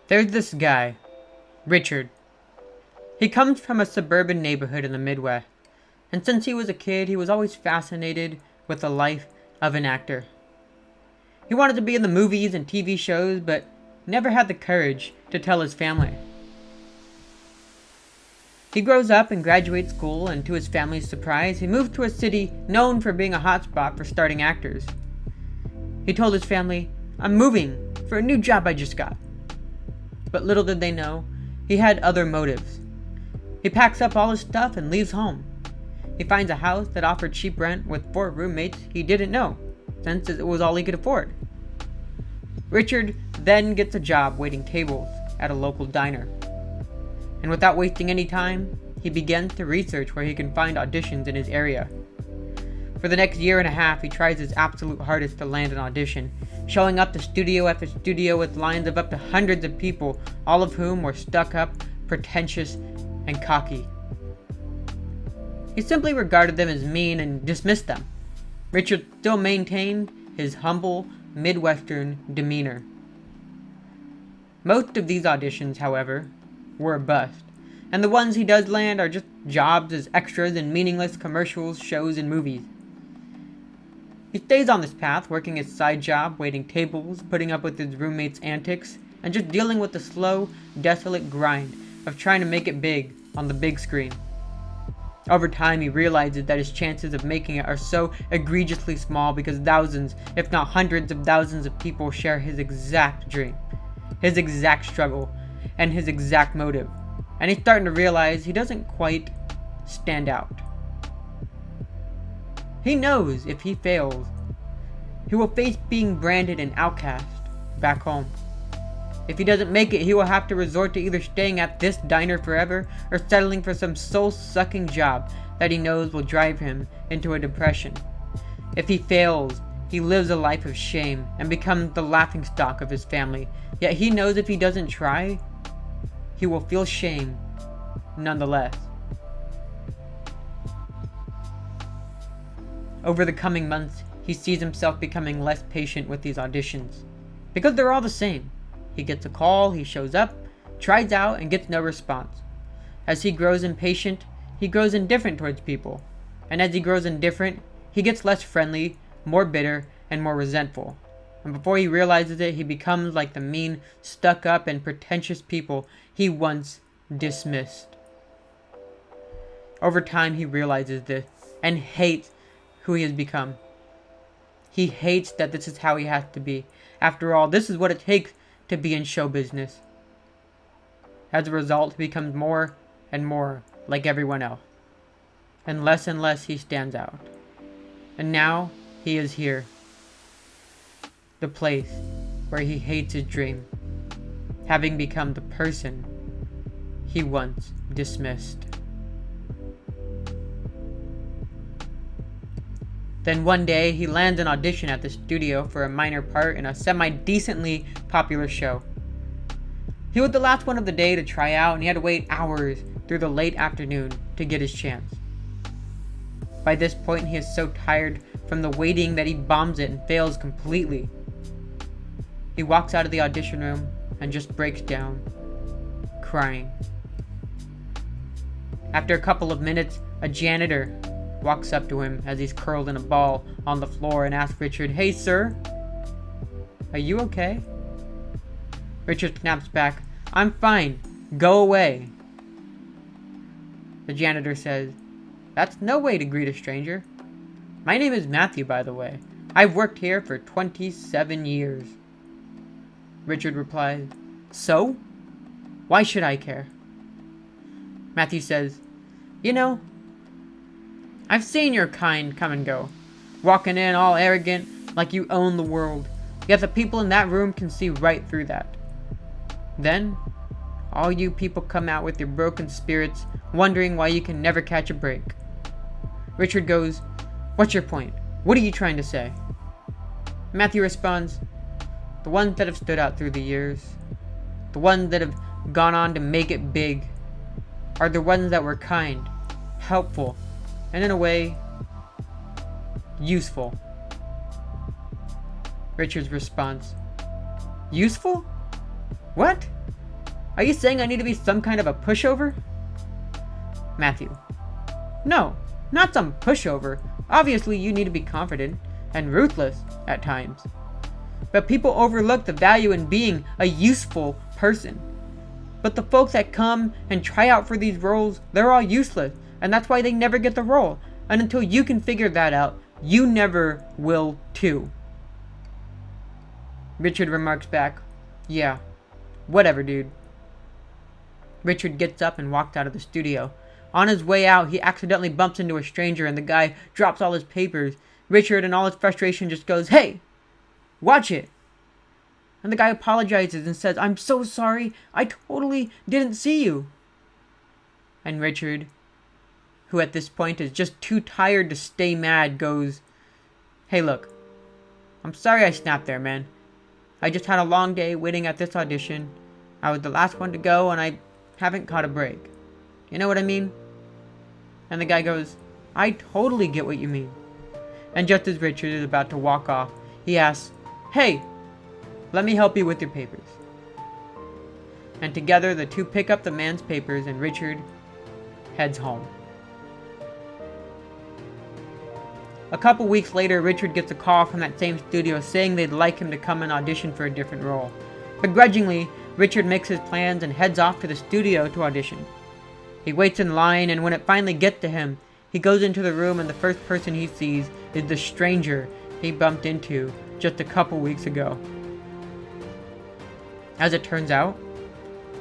There's this guy, Richard. He comes from a suburban neighborhood in the Midwest, and since he was a kid, he was always fascinated with the life of an actor. He wanted to be in the movies and TV shows, but never had the courage to tell his family. He grows up and graduates school, and to his family's surprise, he moved to a city known for being a hotspot for starting actors. He told his family, "I'm moving for a new job I just got." But little did they know, he had other motives. He packs up all his stuff and leaves home. He finds a house that offered cheap rent with 4 roommates he didn't know, since it was all he could afford. Richard then gets a job waiting tables at a local diner. And without wasting any time, he begins to research where he can find auditions in his area. For the next year and a half, he tries his absolute hardest to land an audition, showing up to studio after studio with lines of up to hundreds of people, all of whom were stuck up, pretentious, and cocky. He simply regarded them as mean and dismissed them. Richard still maintained his humble, Midwestern demeanor. Most of these auditions, however, were a bust, and the ones he does land are just jobs as extras in meaningless commercials, shows, and movies. He stays on this path, working his side job, waiting tables, putting up with his roommates' antics, and just dealing with the slow, desolate grind of trying to make it big on the big screen. Over time, he realizes that his chances of making it are so egregiously small because thousands, if not hundreds of thousands of people share his exact dream, his exact struggle, and his exact motive. And he's starting to realize he doesn't quite stand out. He knows if he fails, he will face being branded an outcast back home. If he doesn't make it, he will have to resort to either staying at this diner forever or settling for some soul-sucking job that he knows will drive him into a depression. If he fails, he lives a life of shame and becomes the laughingstock of his family. Yet he knows if he doesn't try, he will feel shame nonetheless. Over the coming months, he sees himself becoming less patient with these auditions, because they're all the same. He gets a call, he shows up, tries out, and gets no response. As he grows impatient, he grows indifferent towards people. And as he grows indifferent, he gets less friendly, more bitter, and more resentful. And before he realizes it, he becomes like the mean, stuck-up, and pretentious people he once dismissed. Over time, he realizes this, and hates who he has become. He hates that this is how he has to be. After all, this is what it takes to be in show business. As a result, he becomes more and more like everyone else, and less he stands out. And now he is here, the place where he hates his dream, having become the person he once dismissed. Then one day, he lands an audition at the studio for a minor part in a semi-decently popular show. He was the last one of the day to try out, and he had to wait hours through the late afternoon to get his chance. By this point, he is so tired from the waiting that he bombs it and fails completely. He walks out of the audition room and just breaks down, crying. After a couple of minutes, a janitor walks up to him as he's curled in a ball on the floor and asks Richard, "Hey, sir, are you okay?" Richard snaps back, "I'm fine. Go away." The janitor says, "That's no way to greet a stranger. My name is Matthew, by the way. I've worked here for 27 years. Richard replies, "So? Why should I care?" Matthew says, "You know, I've seen your kind come and go, walking in all arrogant, like you own the world, yet the people in that room can see right through that. Then, all you people come out with your broken spirits, wondering why you can never catch a break." Richard goes, "What's your point? What are you trying to say?" Matthew responds, "The ones that have stood out through the years, the ones that have gone on to make it big, are the ones that were kind, helpful, and in a way, useful." Richard's response, "Useful? What? Are you saying I need to be some kind of a pushover? Matthew: No, not some pushover. Obviously, you need to be confident and ruthless at times. But people overlook the value in being a useful person. But the folks that come and try out for these roles, they're all useless, and that's why they never get the role. And until you can figure that out, you never will too. Richard remarks back, Yeah, whatever, dude. Richard gets up and walks out of the studio. On his way out, he accidentally bumps into a stranger and the guy drops all his papers. Richard, in all his frustration, just goes, Hey, watch it. And the guy apologizes and says, I'm so sorry, I totally didn't see you. And Richard, who at this point is just too tired to stay mad, goes, Hey, look, I'm sorry I snapped there, man. I just had a long day waiting at this audition. I was the last one to go and I haven't caught a break. You know what I mean? And the guy goes, I totally get what you mean. And just as Richard is about to walk off, he asks, Hey, let me help you with your papers. And together the two pick up the man's papers and Richard heads home. A couple weeks later, Richard gets a call from that same studio saying they'd like him to come and audition for a different role. Begrudgingly, Richard makes his plans and heads off to the studio to audition. He waits in line, and when it finally gets to him, he goes into the room and the first person he sees is the stranger he bumped into just a couple weeks ago. As it turns out,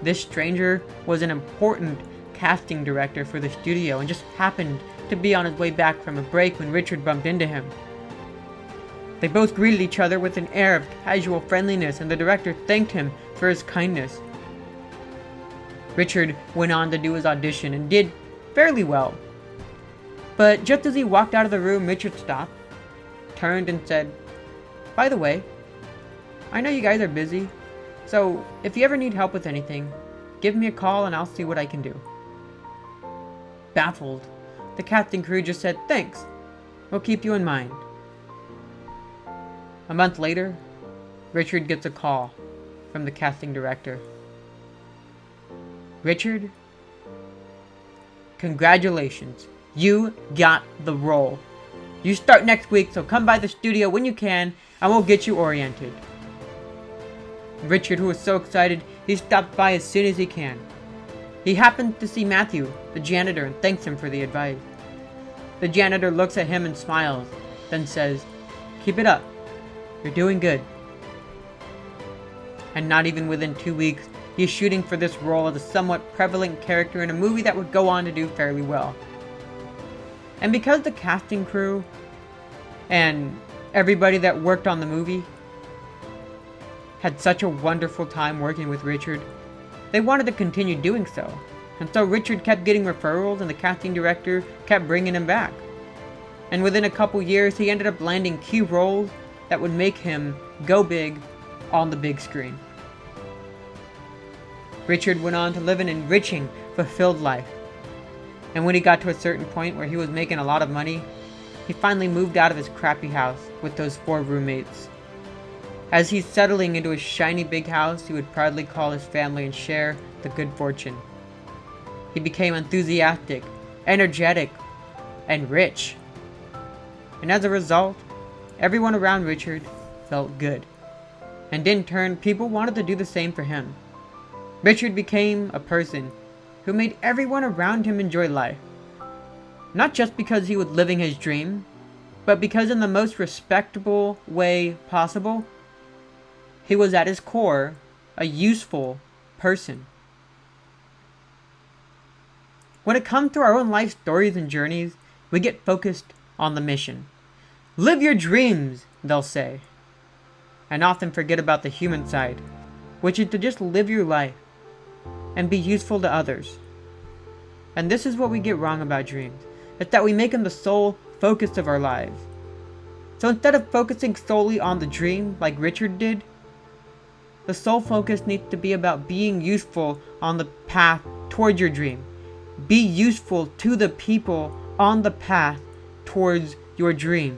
this stranger was an important casting director for the studio and just happened to be on his way back from a break when Richard bumped into him. They both greeted each other with an air of casual friendliness, and the director thanked him for his kindness. Richard went on to do his audition and did fairly well. But just as he walked out of the room, Richard stopped, turned and said, By the way, I know you guys are busy, so if you ever need help with anything, give me a call and I'll see what I can do. Baffled, the casting crew just said, Thanks, we'll keep you in mind. A month later, Richard gets a call from the casting director. Richard, congratulations, you got the role. You start next week, so come by the studio when you can and we'll get you oriented. Richard, who was so excited, he stopped by as soon as he can. He happens to see Matthew, the janitor, and thanks him for the advice. The janitor looks at him and smiles, then says, Keep it up. You're doing good. And not even within 2 weeks, he's shooting for this role as a somewhat prevalent character in a movie that would go on to do fairly well. And because the casting crew and everybody that worked on the movie had such a wonderful time working with Richard, they wanted to continue doing so. And so Richard kept getting referrals and the casting director kept bringing him back. And within a couple years, he ended up landing key roles that would make him go big on the big screen. Richard went on to live an enriching, fulfilled life. And when he got to a certain point where he was making a lot of money, he finally moved out of his crappy house with those 4 roommates. As he's settling into his shiny big house, he would proudly call his family and share the good fortune. He became enthusiastic, energetic, and rich. And as a result, everyone around Richard felt good. And in turn, people wanted to do the same for him. Richard became a person who made everyone around him enjoy life. Not just because he was living his dream, but because in the most respectable way possible, he was at his core a useful person. When it comes to our own life stories and journeys, we get focused on the mission. Live your dreams, they'll say, and often forget about the human side, which is to just live your life and be useful to others. And this is what we get wrong about dreams. It's that we make them the sole focus of our lives. So instead of focusing solely on the dream like Richard did, the sole focus needs to be about being useful on the path towards your dream. Be useful to the people on the path towards your dream.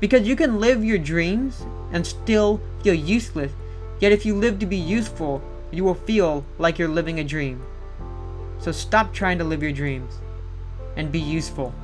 Because you can live your dreams and still feel useless, yet if you live to be useful, you will feel like you're living a dream. So stop trying to live your dreams and be useful.